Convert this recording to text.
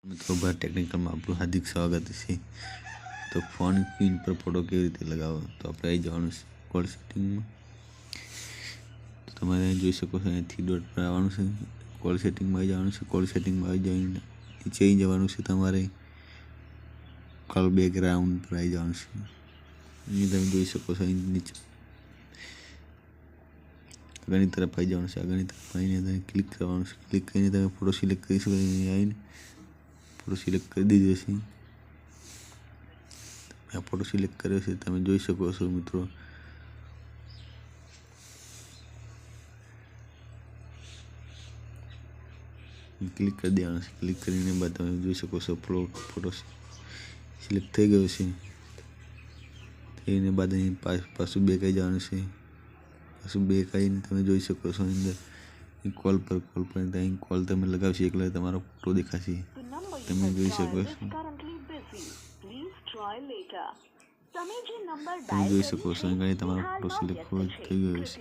મિત્રો ભારત ટેકનિકલમાં આપણું હાર્દિક સ્વાગત છે। તો ફોન સ્ક્રીન પર ફોટો કેવી રીતે લગાવો, તો આપણે આવી જવાનું છે કોલ સેટિંગમાં। તો તમારે અહીં જોઈ શકો છો, અહીંથી ડોટ પર આવવાનું છે, કોલ સેટિંગમાં આવી જવાનું છે। કોલ સેટિંગમાં આવી જઈને નીચે આવી જવાનું છે, તમારે કોલ બેકગ્રાઉન્ડ પર આવી જવાનું છે। અહીં તમે જોઈ શકો છો, અહીં નીચે આગળની તરફ આવી જવાનું છે। આગળની તરફ આવીને તમે ક્લિક કરવાનું છે। ક્લિક કરીને તમે ફોટો સિલેક્ટ કરી શકો। અહીં આવીને फोटो सिलेक्ट कर दीजिए छे। मैं फोटो सिलेक्ट कर्यो छे, तमे जोई शको छो मित्रों। क्लिक कर देवानुं छे। क्लिक करीने बाद तमे जोई शको छो फोटो सिलेक्ट थई गयो छे। थईने बाद अहीं पाछुं बेक आई जवानुं छे। पाछुं बेक आवीने तमे जोई शको छो अंदर कॉल पर अहीं कॉल तमे लगावशो એટલે તમારો ફોટો દેખાશે। તમે જોઈ શકો છો, તમે જોઈ શકો છો, અહીં તમારો ફોટો સિલેક્ટ થઈ ગયો છે।